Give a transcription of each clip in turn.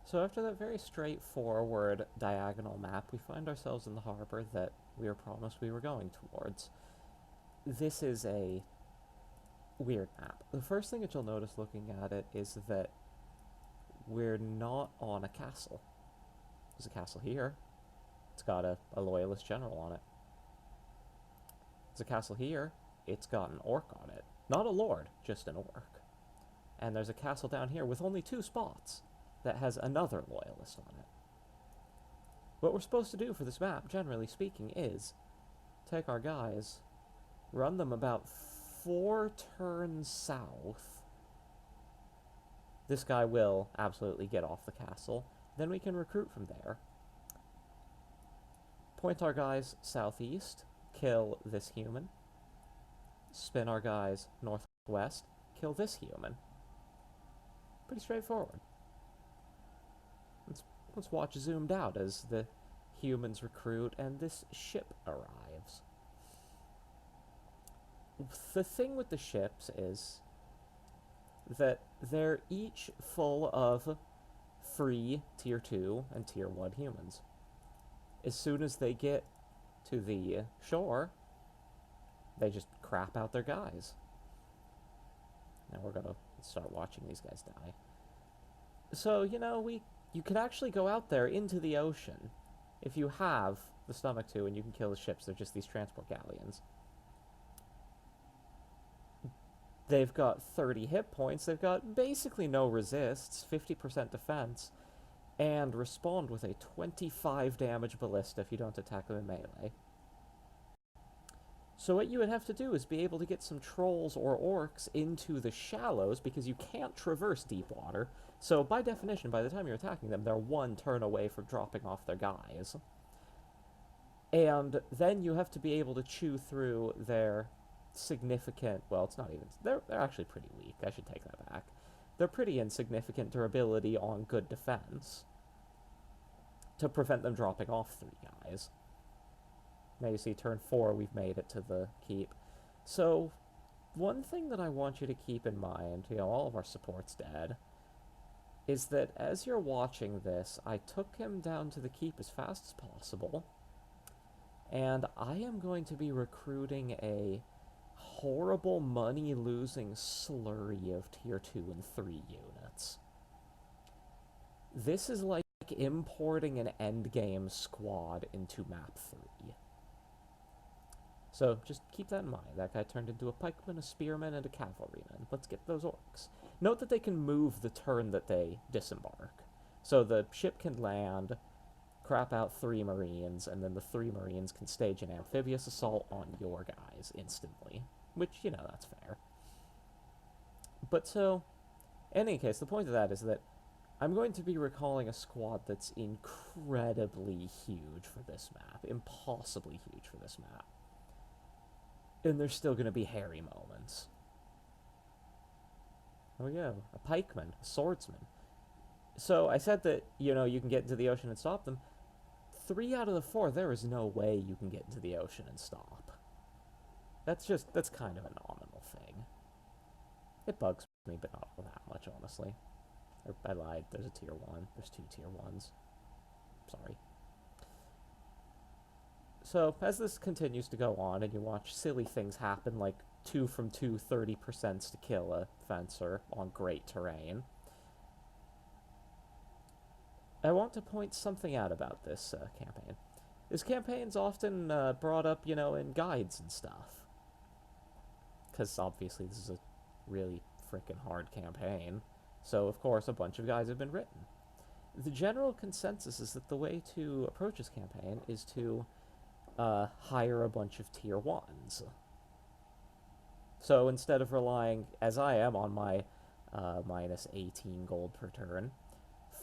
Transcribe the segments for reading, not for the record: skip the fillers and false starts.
So after that very straightforward diagonal map, we find ourselves in the harbor that we were promised we were going towards. This is a weird map. The first thing that you'll notice looking at it is that we're not on a castle. There's a castle here. It's got a loyalist general on it. There's a castle here. It's got an orc on it. Not a lord, just an orc. And there's a castle down here with only 2 spots that has another loyalist on it. What we're supposed to do for this map, generally speaking, is take our guys, run them about 4 turns south. This guy will absolutely get off the castle. Then we can recruit from there. Point our guys southeast, kill this human. Spin our guys northwest, kill this human. Pretty straightforward. Let's watch zoomed out as the humans recruit and this ship arrives. The thing with the ships is that they're each full of free tier 2 and tier 1 humans. As soon as they get to the shore, they just crap out their guys. Now we're gonna start watching these guys die. So, you can actually go out there into the ocean if you have the stomach to, and you can kill the ships. They're just these transport galleons. They've got 30 hit points. They've got basically no resists, 50% defense, and respond with a 25 damage ballista if you don't attack them in melee. So what you would have to do is be able to get some trolls or orcs into the shallows, because you can't traverse deep water. So by definition, by the time you're attacking them, they're 1 turn away from dropping off their guys. And then you have to be able to chew through their significant, well, it's not even, they're actually pretty weak. I should take that back. They're pretty insignificant durability on good defense to prevent them dropping off 3 guys. Now you see, turn 4, we've made it to the keep. So, one thing that I want you to keep in mind, all of our support's dead, is that as you're watching this, I took him down to the keep as fast as possible, and I am going to be recruiting a horrible money-losing slurry of tier 2 and 3 units. This is like importing an endgame squad into map 3. So just keep that in mind. That guy turned into a pikeman, a spearman, and a cavalryman. Let's get those orcs. Note that they can move the turn that they disembark. So the ship can land, crap out 3 marines, and then the 3 marines can stage an amphibious assault on your guys instantly. Which, that's fair. But so, in any case, the point of that is that I'm going to be recalling a squad that's incredibly huge for this map. Impossibly huge for this map. And there's still going to be hairy moments. There we go. A pikeman, a swordsman. So I said that, you can get into the ocean and stop them. 3 out of the 4, there is no way you can get into the ocean and stop. That's kind of a nominal thing. It bugs me, but not that much, honestly. I lied. There's a tier 1. There's 2 tier 1s. Sorry. So, as this continues to go on, and you watch silly things happen, like 2 from 2 30% to kill a fencer on great terrain, I want to point something out about this campaign. This campaign's often brought up, in guides and stuff. Because, obviously, this is a really frickin' hard campaign. So, of course, a bunch of guides have been written. The general consensus is that the way to approach this campaign is to hire a bunch of tier 1s. So instead of relying, as I am, on my minus 18 gold per turn,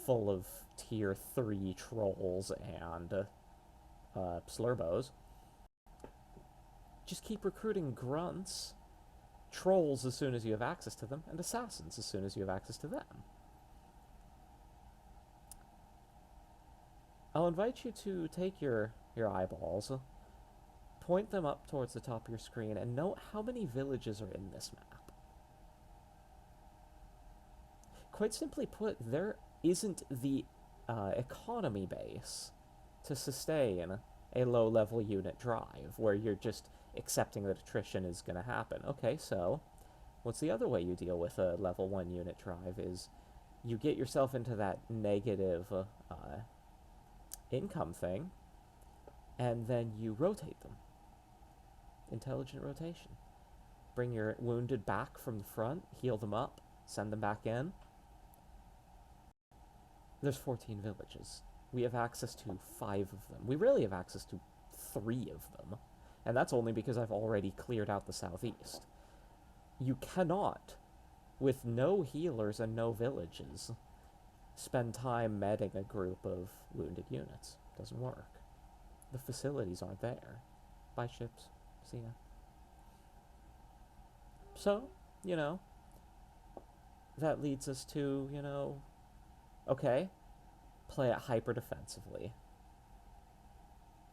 full of tier 3 trolls and slurbos, just keep recruiting grunts, trolls as soon as you have access to them, and assassins as soon as you have access to them. I'll invite you to take your eyeballs, point them up towards the top of your screen, and note how many villages are in this map. Quite simply put, there isn't the economy base to sustain a low-level unit drive, where you're just accepting that attrition is going to happen. Okay, so what's the other way you deal with a level 1 unit drive is you get yourself into that negative income thing, and then you rotate them. Intelligent rotation. Bring your wounded back from the front, heal them up, send them back in. There's 14 villages. We have access to 5 of them. We really have access to 3 of them. And that's only because I've already cleared out the southeast. You cannot, with no healers and no villages, spend time medding a group of wounded units. Doesn't work. The facilities aren't there. Buy ships. See ya. So, you know, that leads us to, you know, okay, play it hyper defensively.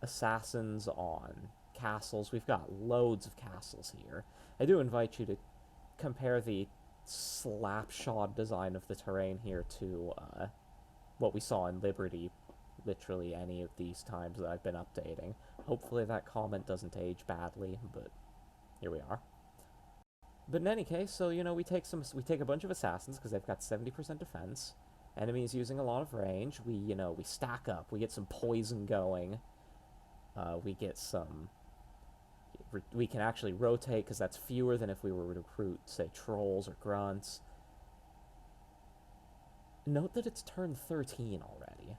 Assassins on castles. We've got loads of castles here. I do invite you to compare the slapshod design of the terrain here to what we saw in Liberty literally any of these times that I've been updating. Hopefully that comment doesn't age badly, but here we are. But in any case, so, you know, we take a bunch of assassins because they've got 70% defense. Enemies using a lot of range. We stack up. We get some poison going. We get some... We can actually rotate because that's fewer than if we were to recruit, say, trolls or grunts. Note that it's turn 13 already.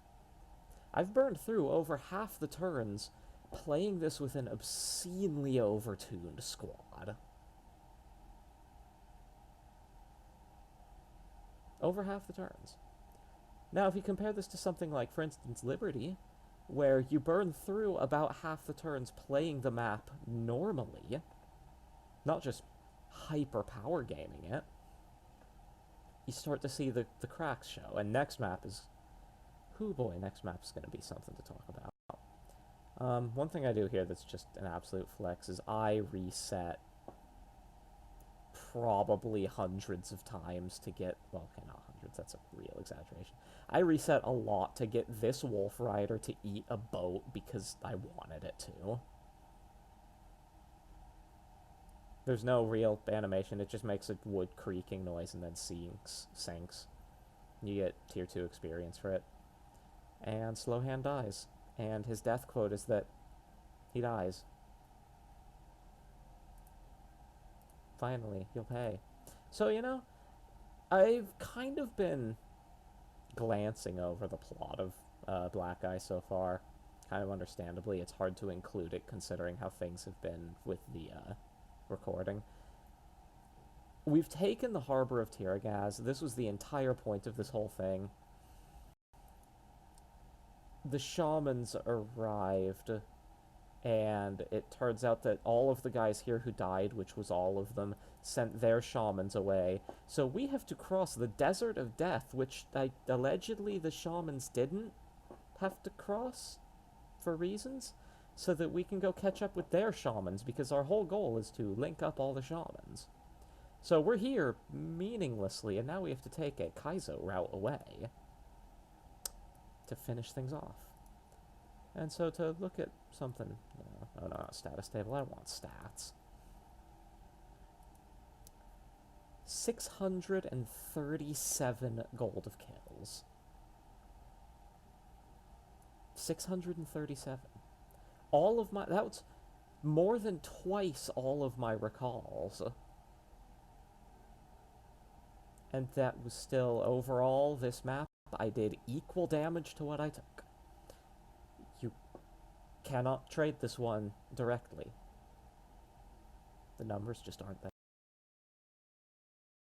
I've burned through over half the turns playing this with an obscenely overtuned squad. Over half the turns. Now, if you compare this to something like, for instance, Liberty, where you burn through about half the turns playing the map normally, not just hyper power gaming it, you start to see the cracks show. And next map is... Oh boy, next map's going to be something to talk about. One thing I do here that's just an absolute flex is I reset probably hundreds of times to get... Well, okay, not hundreds, that's a real exaggeration. I reset a lot to get this Wolf Rider to eat a boat because I wanted it to. There's no real animation, it just makes a wood creaking noise and then sinks. You get tier 2 experience for it. And Slowhand dies. And his death quote is that he dies. Finally, he'll pay. So, you know, I've kind of been glancing over the plot of Black Eye so far. Kind of understandably, it's hard to include it considering how things have been with the recording. We've taken the harbor of Tiragaz. This was the entire point of this whole thing. The shamans arrived, and it turns out that all of the guys here who died, which was all of them, sent their shamans away. So we have to cross the Desert of Death, which allegedly the shamans didn't have to cross for reasons, so that we can go catch up with their shamans, because our whole goal is to link up all the shamans. So we're here meaninglessly, and now we have to take a Kaizo route away to finish things off. And so to look at something... Oh, no, not status table. I want stats. 637 gold of kills. 637. All of my... That was more than twice all of my recalls. And that was still, overall, this map, I did equal damage to what I took. You cannot trade this one directly. The numbers just aren't there.